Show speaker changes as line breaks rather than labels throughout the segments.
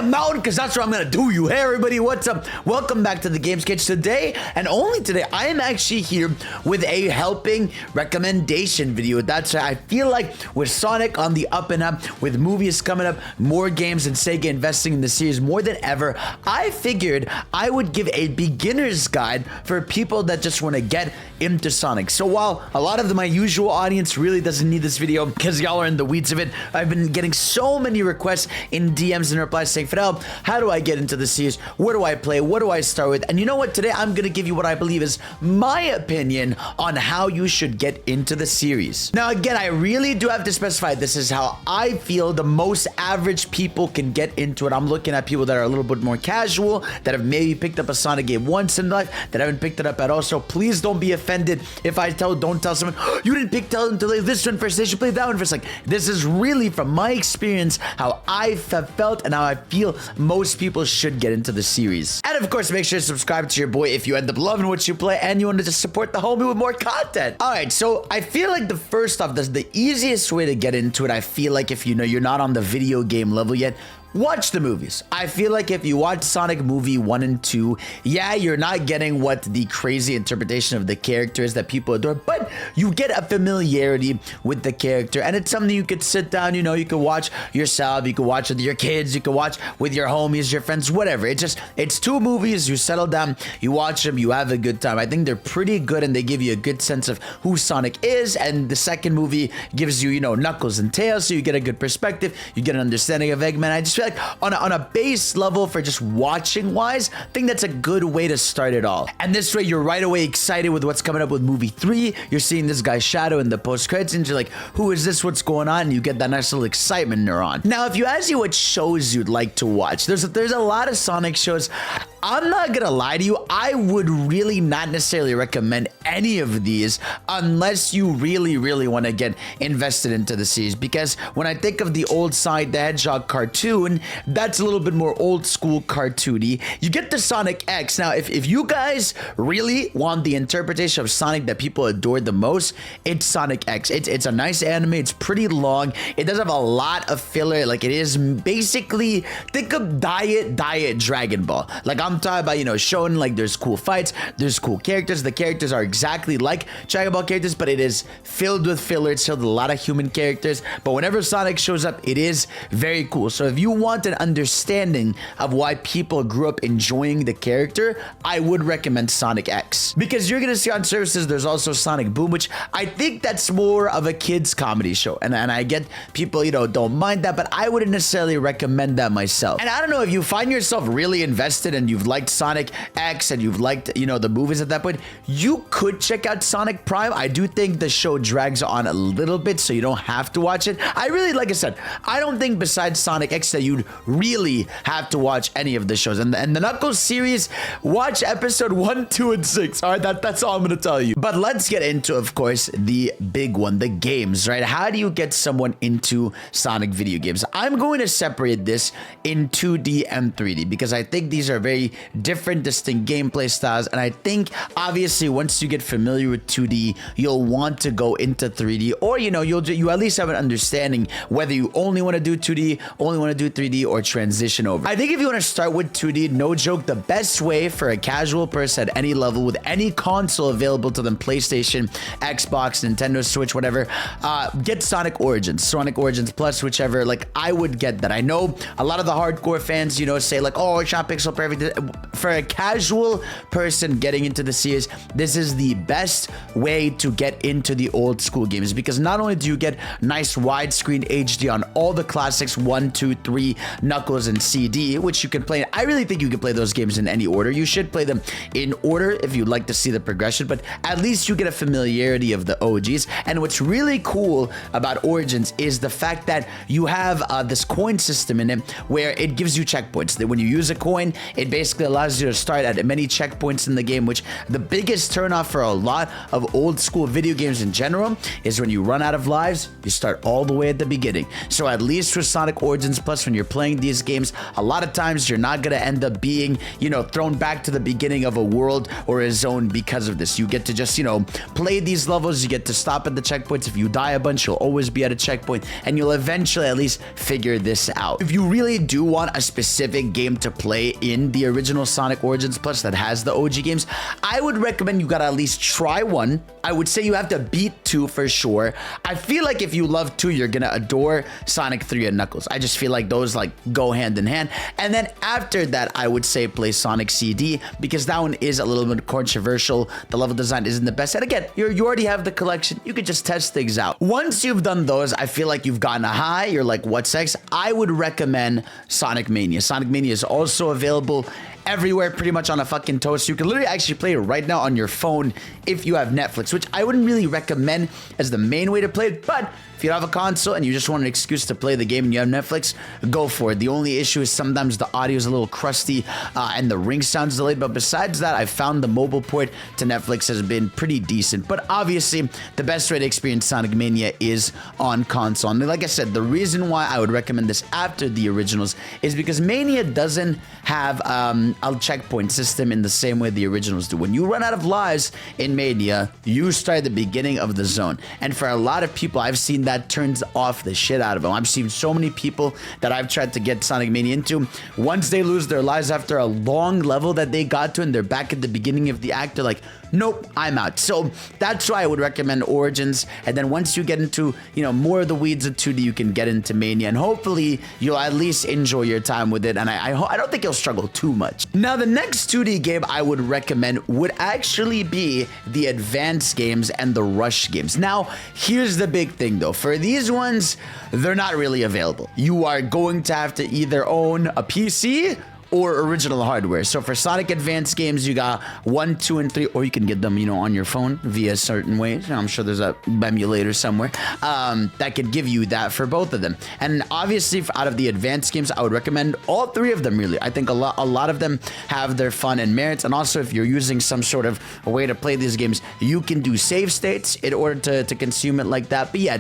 a mountain because that's what I'm gonna do. You, hey everybody, what's up? Welcome back to the Games Cage. Today, and only today, I am actually here with a helping recommendation video. That's right. I feel like with Sonic on the up and up, with movies coming up, more games, and Sega investing in the series more than ever, I figured I would give a beginner's guide for people that just want to get into Sonic. So while a lot of my usual audience really doesn't need this video because y'all are in the weeds of it, I've been getting so many requests in DMs and replies saying, Fidel, how do I get into the series? Where do I play? What do I start with? And you know what? Today I'm going to give you what I believe is my opinion on how you should get into the series. Now again, I really do have to specify this is how I feel the most average people can get into it. I'm looking at people that are a little bit more casual, that have maybe picked up a Sonic game once in life, that haven't picked it up at all. So please don't be offended if I don't tell someone, oh, you didn't tell them to play this one first, they should play that one first. Like, this is really from my experience how I have felt and how I feel most people should get into the series. And of course, make sure to subscribe to your boy if you end up loving what you play and you want to just support the homie with more content. All right, so I feel like the first off, the easiest way to get into it, I feel like if you know you're not on the video game level yet, watch the movies. I feel like if you watch Sonic movie 1 and 2, yeah, you're not getting what the crazy interpretation of the characters that people adore, but you get a familiarity with the character, and it's something you could sit down, you know, you could watch yourself, you could watch with your kids, you could watch with your homies, your friends, whatever. It's two movies, you settle down, you watch them, you have a good time. I think they're pretty good, and they give you a good sense of who Sonic is, and the second movie gives you, you know, Knuckles and Tails, so you get a good perspective, you get an understanding of Eggman. I just feel like on a base level for just watching wise, I think that's a good way to start it all. And this way you're right away excited with what's coming up with movie 3. You're seeing this guy's shadow in the post credits and you're like, who is this? What's going on? And you get that nice little excitement neuron. Now, if you ask you what shows you'd like to watch, there's a lot of Sonic shows. I'm not gonna lie to you, I would really not necessarily recommend any of these unless you really want to get invested into the series, because when I think of the old Sonic the Hedgehog cartoon, that's a little bit more old school cartoony. You get the Sonic X. Now, if you guys really want the interpretation of Sonic that people adore the most, it's Sonic X. It's a nice anime, it's pretty long, it does have a lot of filler, like it is basically, think of Diet Dragon Ball. Like I'm talking about, you know, showing like there's cool fights, there's cool characters, the characters are exactly like Dragon Ball characters, but it is filled with filler, it's filled with a lot of human characters, but whenever Sonic shows up, it is very cool. So if you want an understanding of why people grew up enjoying the character, I would recommend Sonic X, because you're gonna see on services there's also Sonic Boom, which I think that's more of a kids comedy show, and I get people, you know, don't mind that, but I wouldn't necessarily recommend that myself. And I don't know, if you find yourself really invested and you've liked Sonic X and you've liked, you know, the movies at that point, you could check out Sonic Prime. I do think the show drags on a little bit, so you don't have to watch it. I really, like I said, I don't think besides Sonic X that you'd really have to watch any of the shows. And the Knuckles series, watch episode 1, 2, and 6. All right, that's all I'm gonna tell you. But let's get into, of course, the big one, the games, right? How do you get someone into Sonic video games? I'm going to separate this in 2D and 3D because I think these are very different, distinct gameplay styles, and I think obviously once you get familiar with 2D, you'll want to go into 3D, or you know, you at least have an understanding whether you only want to do 2D, only want to do 3D, or transition over. I think if you want to start with 2D, no joke, the best way for a casual person at any level with any console available to them, PlayStation, Xbox, Nintendo Switch, whatever, get Sonic Origins, Sonic Origins Plus, whichever. Like, I would get that. I know a lot of the hardcore fans, you know, say like, oh, it's not pixel perfect. For a casual person getting into the series, this is the best way to get into the old school games, because not only do you get nice widescreen HD on all the classics 1, 2, 3, Knuckles, and CD, which you can play. I really think you can play those games in any order. You should play them in order if you'd like to see the progression, but at least you get a familiarity of the OGs. And what's really cool about Origins is the fact that you have this coin system in it where it gives you checkpoints. That when you use a coin, it basically basically allows you to start at many checkpoints in the game, which the biggest turnoff for a lot of old school video games in general is when you run out of lives, you start all the way at the beginning. So at least with Sonic Origins Plus, when you're playing these games, a lot of times you're not going to end up being, thrown back to the beginning of a world or a zone because of this. You get to just, play these levels. You get to stop at the checkpoints. If you die a bunch, you'll always be at a checkpoint, and you'll eventually at least figure this out. If you really do want a specific game to play in the original Sonic Origins Plus that has the OG games, I would recommend you gotta at least try 1. I would say you have to beat 2 for sure. I feel like if you love 2, you're gonna adore Sonic 3 and Knuckles. I just feel like those go hand in hand. And then after that, I would say play Sonic CD, because that one is a little bit controversial. The level design isn't the best. And again, you already have the collection. You could just test things out. Once you've done those, I feel like you've gotten a high. You're like, what's next? I would recommend Sonic Mania. Sonic Mania is also available everywhere, pretty much on a fucking toast. You can literally actually play it right now on your phone if you have Netflix, which I wouldn't really recommend as the main way to play it, but if you have a console and you just want an excuse to play the game and you have Netflix, go for it. The only issue is sometimes the audio is a little crusty and the ring sounds delayed, but besides that, I found the mobile port to Netflix has been pretty decent. But obviously, the best way to experience Sonic Mania is on console. And like I said, the reason why I would recommend this after the originals is because Mania doesn't have a checkpoint system in the same way the originals do. When you run out of lives in Mania, you start at the beginning of the zone. And for a lot of people, I've seen that turns off the shit out of them. I've seen so many people that I've tried to get Sonic Mania into. Once they lose their lives after a long level that they got to and they're back at the beginning of the act, they're like, nope, I'm out. So that's why I would recommend Origins. And then once you get into, more of the weeds of 2D, you can get into Mania. And hopefully you'll at least enjoy your time with it. And I don't think you'll struggle too much. Now, the next 2D game I would recommend would actually be the advanced games and the rush games. Now, here's the big thing though. For these ones, they're not really available. You are going to have to either own a PC or original hardware. So for Sonic Advance games, you got 1, 2, and 3, or you can get them, on your phone via certain ways. I'm sure there's a emulator somewhere that could give you that for both of them. And obviously, out of the advanced games, I would recommend all 3 of them, really. I think a lot of them have their fun and merits. And also, if you're using some sort of a way to play these games, you can do save states in order to consume it like that. But yeah,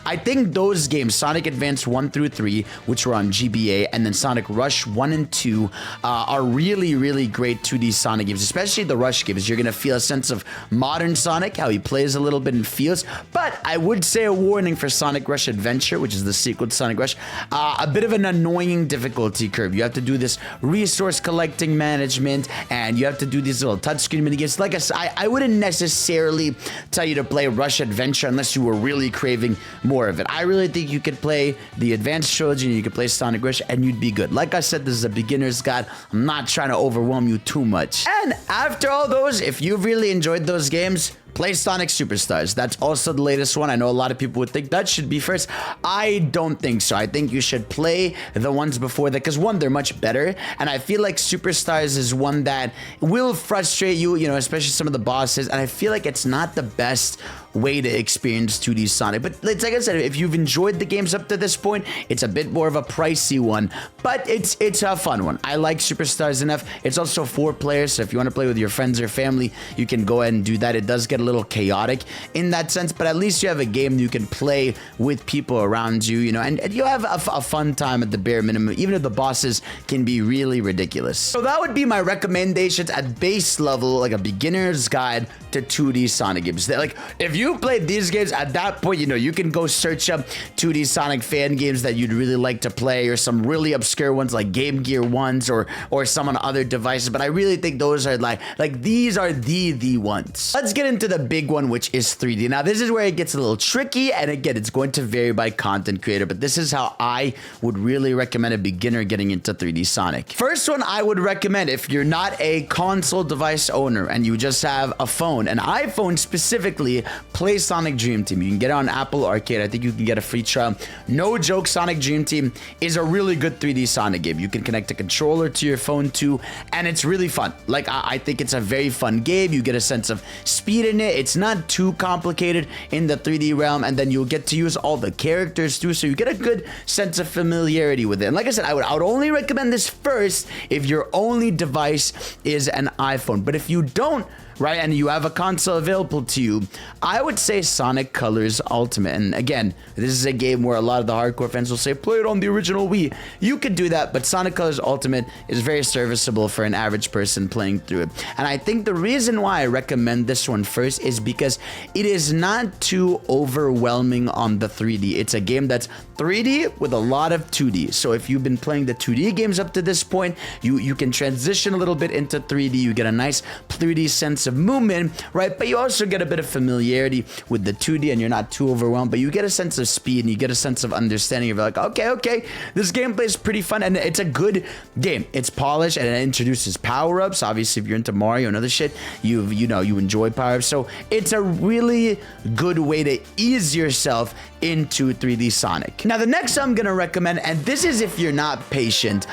I think those games, Sonic Advance 1 through 3, which were on GBA, and then Sonic Rush 1 and 2, are really, really great 2D Sonic games, especially the Rush games. You're going to feel a sense of modern Sonic, how he plays a little bit and feels. But I would say a warning for Sonic Rush Adventure, which is the sequel to Sonic Rush, a bit of an annoying difficulty curve. You have to do this resource collecting management, and you have to do these little touchscreen minigames. Like I said, I wouldn't necessarily tell you to play Rush Adventure unless you were really craving more of it. I really think you could play the Advanced Trilogy and you could play Sonic Rush and you'd be good. Like I said, this is a beginner's guide. I'm not trying to overwhelm you too much. And after all those, if you've really enjoyed those games, play Sonic Superstars. That's also the latest one. I know a lot of people would think that should be first. I don't think so. I think you should play the ones before that because, one, they're much better. And I feel like Superstars is one that will frustrate you, especially some of the bosses. And I feel like it's not the best way to experience 2D Sonic. But like I said, if you've enjoyed the games up to this point, it's a bit more of a pricey one, but it's a fun one. I like Superstars enough. It's also 4 players, so if you want to play with your friends or family, you can go ahead and do that. It does get a little chaotic in that sense, but at least you have a game you can play with people around you, and you'll have a fun time at the bare minimum, even if the bosses can be really ridiculous. So that would be my recommendations at base level, like a beginner's guide to 2D Sonic games. Like, if you played these games at that point, you can go search up 2D Sonic fan games that you'd really like to play, or some really obscure ones like Game Gear ones, or some on other devices. But I really think those are like these are the ones. Let's get into the big one, which is 3D. Now, this is where it gets a little tricky, and again, it's going to vary by content creator, but this is how I would really recommend a beginner getting into 3D Sonic. First one I would recommend, if you're not a console device owner and you just have a phone, an iPhone specifically, play Sonic Dream Team. You can get it on Apple Arcade. I think you can get a free trial. No joke, Sonic Dream Team is a really good 3D Sonic game. You can connect a controller to your phone too, and it's really fun. Like, I think it's a very fun game. You get a sense of speed in explain it. It's not too complicated in the 3D realm, and then you'll get to use all the characters too, so you get a good sense of familiarity with it. And like I said, I would only recommend this first if your only device is an iPhone. But if you don't, right, and you have a console available to you, I would say Sonic Colors Ultimate. And again, this is a game where a lot of the hardcore fans will say, play it on the original Wii. You could do that, but Sonic Colors Ultimate is very serviceable for an average person playing through it. And I think the reason why I recommend this one first is because it is not too overwhelming on the 3D. It's a game that's 3D with a lot of 2D. So if you've been playing the 2D games up to this point, you can transition a little bit into 3D. You get a nice 3D sense of movement, right? But you also get a bit of familiarity with the 2D, and you're not too overwhelmed, but you get a sense of speed and you get a sense of understanding of like, okay, this gameplay is pretty fun, and it's a good game. It's polished, and it introduces power-ups. Obviously, if you're into Mario and other shit, you enjoy power-ups. So it's a really good way to ease yourself into 3D Sonic. Now, the next I'm gonna recommend, and this is if you're not patient,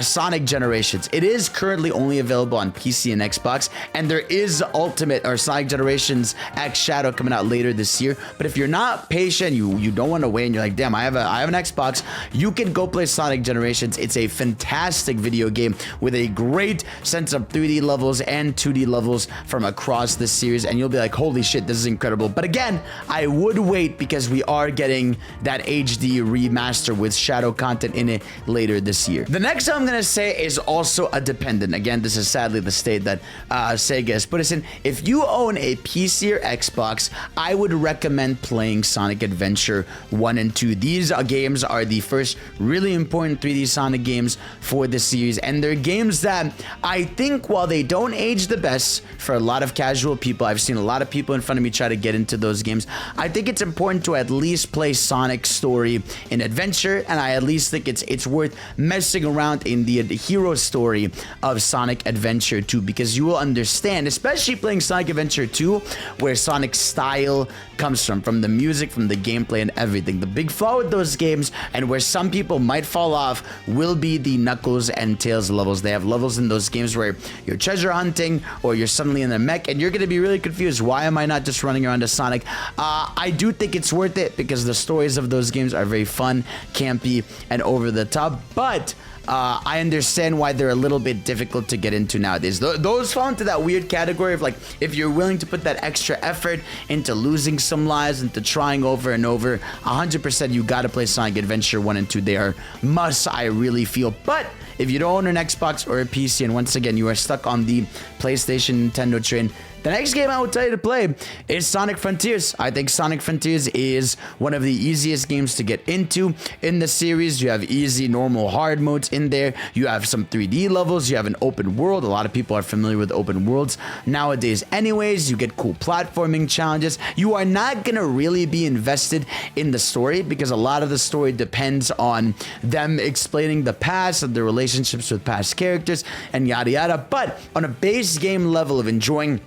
Sonic Generations. It is currently only available on PC and Xbox, and there is Ultimate or Sonic Generations X Shadow coming out later this year. But if you're not patient, you don't want to wait, and you're like, damn, I have an Xbox, you can go play Sonic Generations. It's a fantastic video game with a great sense of 3D levels and 2D levels from across the series, and you'll be like, holy shit, this is incredible. But again, I would wait because we are getting that HD remaster with shadow content in it later this year. The next I'm gonna say is also a dependent. Again, this is sadly the state that Sega has put us in. If you own a PC or Xbox, I would recommend playing Sonic Adventure 1 and 2. These games are the first really important 3D Sonic games for the series, and they're games that I think, while they don't age the best for a lot of casual people, I've seen a lot of people in front of me try to get into those games, I think it's important to at least play Sonic's story in Adventure, and I at least think it's worth messing around in the hero story of Sonic Adventure 2, because you will understand, especially playing Sonic Adventure 2, where Sonic's style comes from the music, from the gameplay, and everything. The big flaw with those games, and where some people might fall off, will be the Knuckles and Tails levels. They have levels in those games where you're treasure hunting, or you're suddenly in a mech, and you're going to be really confused. Why am I not just running around as Sonic? I do think it's worth it because the stories of those games are very fun, campy, and over the top, but I understand why they're a little bit difficult to get into nowadays. Those fall into that weird category of like, if you're willing to put that extra effort into losing some lives, into trying over and over, 100% you gotta play Sonic Adventure 1 and 2. They are must, I really feel. But if you don't own an Xbox or a PC, and once again, you are stuck on the PlayStation Nintendo train, the next game I would tell you to play is Sonic Frontiers. I think Sonic Frontiers is one of the easiest games to get into in the series. You have easy, normal, hard modes in there. You have some 3D levels. You have an open world. A lot of people are familiar with open worlds nowadays anyways. You get cool platforming challenges. You are not going to really be invested in the story because a lot of the story depends on them explaining the past and the relationships with past characters and yada yada. But on a base game level of enjoying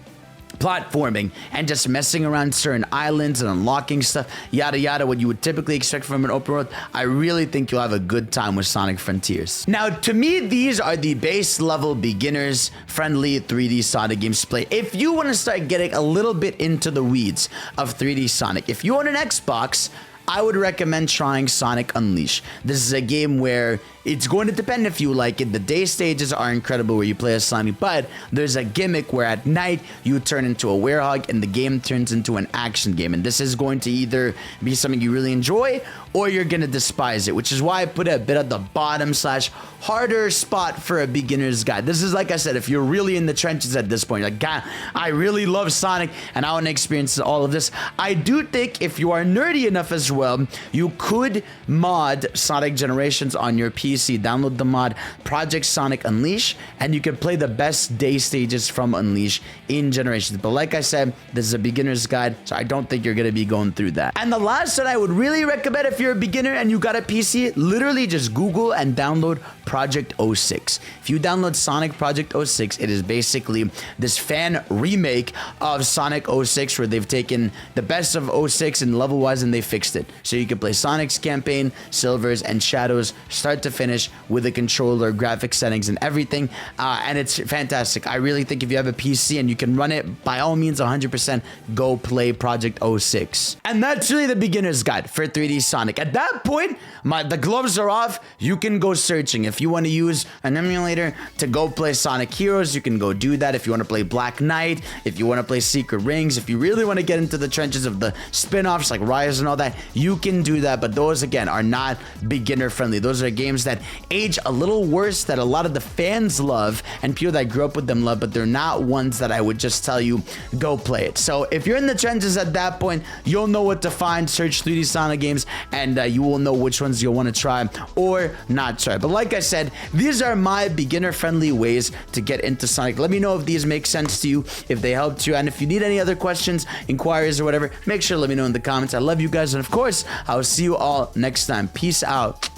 platforming and just messing around certain islands and unlocking stuff, yada yada, what you would typically expect from an open world, I really think you'll have a good time with Sonic Frontiers. Now, to me, these are the base level, beginners friendly 3D Sonic games to play. If you want to start getting a little bit into the weeds of 3D Sonic, if you own an Xbox, I would recommend trying Sonic Unleashed. This is a game where it's going to depend if you like it. The day stages are incredible where you play as Sonic, but there's a gimmick where at night you turn into a werehog and the game turns into an action game. And this is going to either be something you really enjoy or you're going to despise it, which is why I put it a bit at the bottom / harder spot for a beginner's guide. This is, like I said, if you're really in the trenches at this point, like, God, I really love Sonic and I want to experience all of this. I do think if you are nerdy enough as well, you could mod Sonic Generations on your PC. Download the mod Project Sonic Unleash, and you can play the best day stages from Unleash in Generations. But like I said, this is a beginner's guide, so I don't think you're going to be going through that. And the last one I would really recommend if you're a beginner and you got a PC, literally just Google and download Project 06. If you download Sonic Project 06, it is basically this fan remake of Sonic 06 where they've taken the best of 06 and level-wise and they fixed it. So you can play Sonic's campaign, Silver's, and Shadow's start to finish finish with the controller, graphic settings, and everything. And it's fantastic. I really think if you have a PC and you can run it, by all means, 100% go play Project 06. And that's really the beginner's guide for 3D Sonic. At that point, the gloves are off. You can go searching. If you want to use an emulator to go play Sonic Heroes, you can go do that. If you want to play Black Knight, if you want to play Secret Rings, if you really want to get into the trenches of the spin-offs like Rise and all that, you can do that. But those, again, are not beginner friendly. Those are games that age a little worse, that a lot of the fans love and people that grew up with them love, but they're not ones that I would just tell you go play it. So if you're in the trenches at that point, you'll know what to find. Search 3D Sonic games, and you will know which ones you'll want to try or not try. But like I said, these are my beginner friendly ways to get into Sonic. Let me know if these make sense to you, if they helped you, and if you need any other questions, inquiries, or whatever, make sure to let me know in the comments. I love you guys, and of course, I will see you all next time. Peace out.